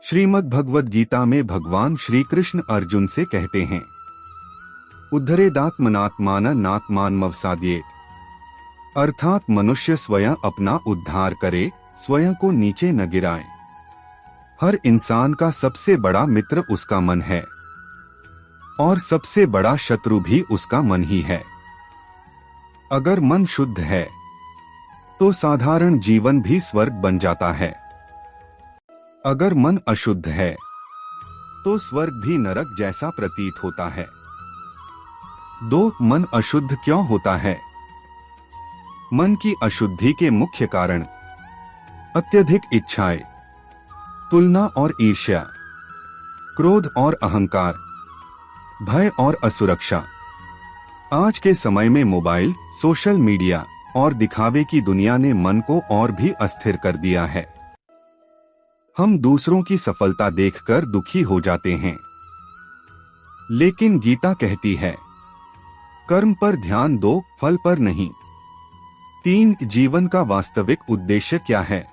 श्रीमद् भगवद गीता में भगवान श्री कृष्ण अर्जुन से कहते हैं, उद्धरेदात्मनात्मान नात्मानमवसाद्येत, अर्थात मनुष्य स्वयं अपना उद्धार करे, स्वयं को नीचे न गिराए। हर इंसान का सबसे बड़ा मित्र उसका मन है और सबसे बड़ा शत्रु भी उसका मन ही है। अगर मन शुद्ध है तो साधारण जीवन भी स्वर्ग बन जाता है। अगर मन अशुद्ध है तो स्वर्ग भी नरक जैसा प्रतीत होता है। मन अशुद्ध क्यों होता है? मन की अशुद्धि के मुख्य कारण अत्यधिक इच्छाएं, तुलना और ईर्ष्या, क्रोध और अहंकार, भय और असुरक्षा। आज के समय में मोबाइल, सोशल मीडिया और दिखावे की दुनिया ने मन को और भी अस्थिर कर दिया है। हम दूसरों की सफलता देखकर दुखी हो जाते हैं, लेकिन गीता कहती है, कर्म पर ध्यान दो, फल पर नहीं। जीवन का वास्तविक उद्देश्य क्या है?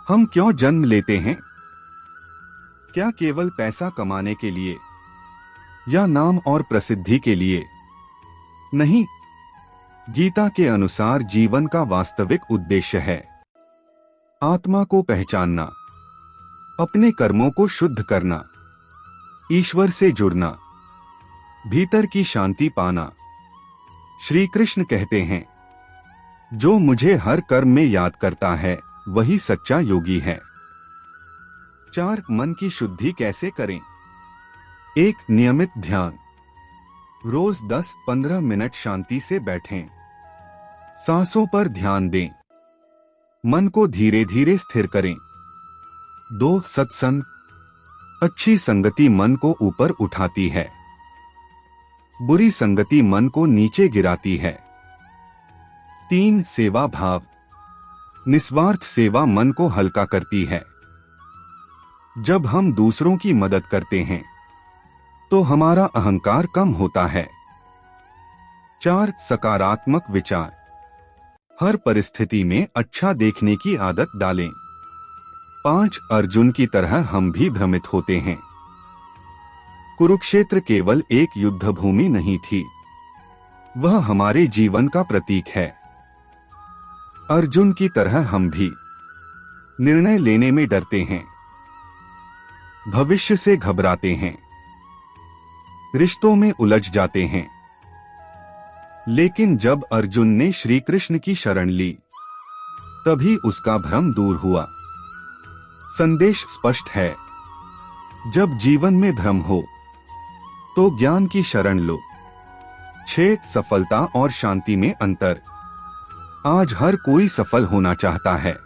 हम क्यों जन्म लेते हैं? क्या केवल पैसा कमाने के लिए या नाम और प्रसिद्धि के लिए? नहीं, गीता के अनुसार जीवन का वास्तविक उद्देश्य है आत्मा को पहचानना, अपने कर्मों को शुद्ध करना, ईश्वर से जुड़ना, भीतर की शांति पाना। श्री कृष्ण कहते हैं, जो मुझे हर कर्म में याद करता है वही सच्चा योगी है। मन की शुद्धि कैसे करें? 1. नियमित ध्यान। रोज 10-15 मिनट शांति से बैठें। सांसों पर ध्यान दें। मन को धीरे धीरे स्थिर करें। 2. सत्संग। अच्छी संगति मन को ऊपर उठाती है, बुरी संगति मन को नीचे गिराती है। 3. सेवा भाव। निस्वार्थ सेवा मन को हल्का करती है। जब हम दूसरों की मदद करते हैं तो हमारा अहंकार कम होता है। 4. सकारात्मक विचार। हर परिस्थिति में अच्छा देखने की आदत डालें। 5. अर्जुन की तरह हम भी भ्रमित होते हैं। कुरुक्षेत्र केवल एक युद्ध भूमि नहीं थी, वह हमारे जीवन का प्रतीक है। अर्जुन की तरह हम भी निर्णय लेने में डरते हैं, भविष्य से घबराते हैं, रिश्तों में उलझ जाते हैं। लेकिन जब अर्जुन ने श्री कृष्ण की शरण ली, तभी उसका भ्रम दूर हुआ। संदेश स्पष्ट है, जब जीवन में भ्रम हो तो ज्ञान की शरण लो। 6. सफलता और शांति में अंतर। आज हर कोई सफल होना चाहता है,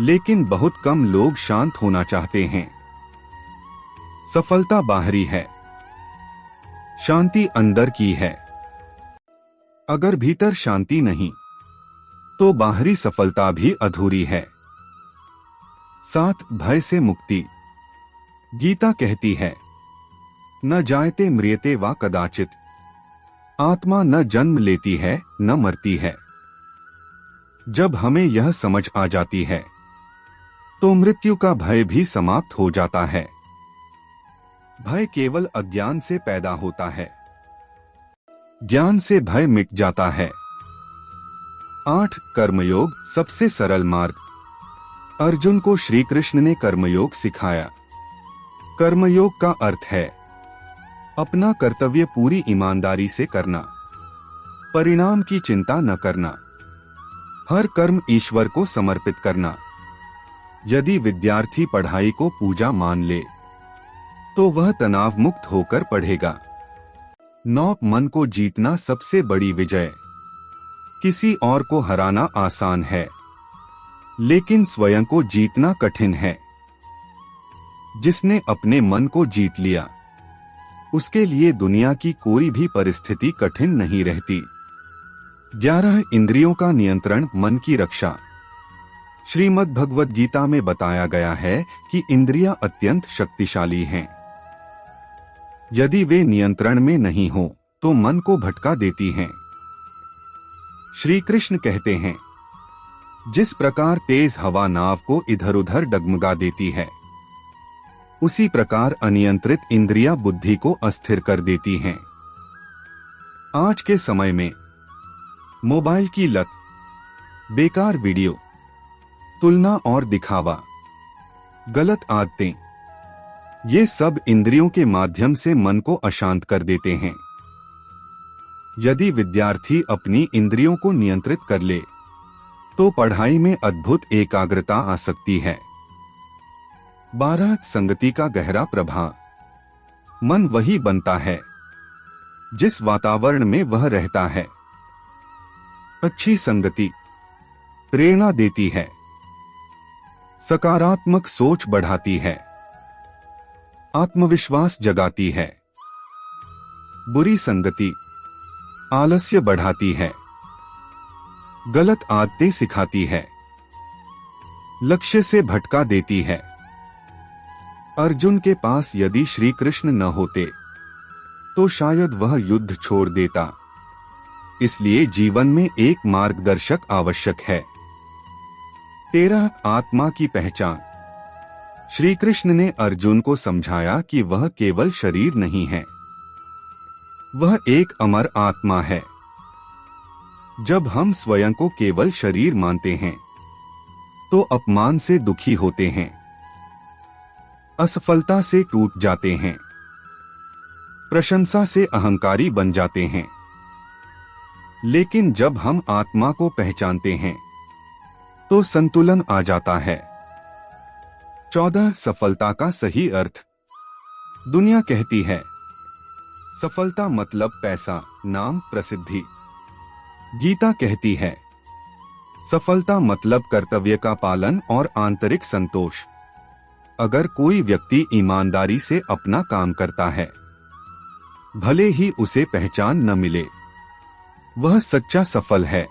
लेकिन बहुत कम लोग शांत होना चाहते हैं। सफलता बाहरी है, शांति अंदर की है। अगर भीतर शांति नहीं तो बाहरी सफलता भी अधूरी है। 7. भय से मुक्ति। गीता कहती है, न जायते म्रियते वा कदाचित। आत्मा न जन्म लेती है न मरती है। जब हमें यह समझ आ जाती है तो मृत्यु का भय भी समाप्त हो जाता है। भय केवल अज्ञान से पैदा होता है, ज्ञान से भय मिट जाता है। 8. कर्मयोग, सबसे सरल मार्ग। अर्जुन को श्री कृष्ण ने कर्मयोग सिखाया। कर्मयोग का अर्थ है अपना कर्तव्य पूरी ईमानदारी से करना, परिणाम की चिंता न करना, हर कर्म ईश्वर को समर्पित करना। यदि विद्यार्थी पढ़ाई को पूजा मान ले तो वह तनाव मुक्त होकर पढ़ेगा। 9. मन को जीतना सबसे बड़ी विजय। किसी और को हराना आसान है, लेकिन स्वयं को जीतना कठिन है। जिसने अपने मन को जीत लिया, उसके लिए दुनिया की कोई भी परिस्थिति कठिन नहीं रहती। 11. इंद्रियों का नियंत्रण, मन की रक्षा। श्रीमद् भगवद गीता में बताया गया है कि इंद्रियां अत्यंत शक्तिशाली हैं। यदि वे नियंत्रण में नहीं हो तो मन को भटका देती हैं। श्री कृष्ण कहते हैं, जिस प्रकार तेज हवा नाव को इधर उधर डगमगा देती है, उसी प्रकार अनियंत्रित इंद्रियां बुद्धि को अस्थिर कर देती हैं। आज के समय में मोबाइल की लत, बेकार वीडियो, तुलना और दिखावा, गलत आदतें, ये सब इंद्रियों के माध्यम से मन को अशांत कर देते हैं। यदि विद्यार्थी अपनी इंद्रियों को नियंत्रित कर ले तो पढ़ाई में अद्भुत एकाग्रता आ सकती है। 12 संगति का गहरा प्रभाव। मन वही बनता है जिस वातावरण में वह रहता है। अच्छी संगति प्रेरणा देती है, सकारात्मक सोच बढ़ाती है, आत्मविश्वास जगाती है। बुरी संगति आलस्य बढ़ाती है, गलत आदतें सिखाती है, लक्ष्य से भटका देती है। अर्जुन के पास यदि श्री कृष्ण न होते तो शायद वह युद्ध छोड़ देता। इसलिए जीवन में एक मार्गदर्शक आवश्यक है। 13 आत्मा की पहचान। श्री कृष्ण ने अर्जुन को समझाया कि वह केवल शरीर नहीं है, वह एक अमर आत्मा है। जब हम स्वयं को केवल शरीर मानते हैं तो अपमान से दुखी होते हैं, असफलता से टूट जाते हैं, प्रशंसा से अहंकारी बन जाते हैं। लेकिन जब हम आत्मा को पहचानते हैं तो संतुलन आ जाता है। 14 सफलता का सही अर्थ। दुनिया कहती है सफलता मतलब पैसा, नाम, प्रसिद्धि। गीता कहती है सफलता मतलब कर्तव्य का पालन और आंतरिक संतोष। अगर कोई व्यक्ति ईमानदारी से अपना काम करता है, भले ही उसे पहचान न मिले, वह सच्चा सफल है।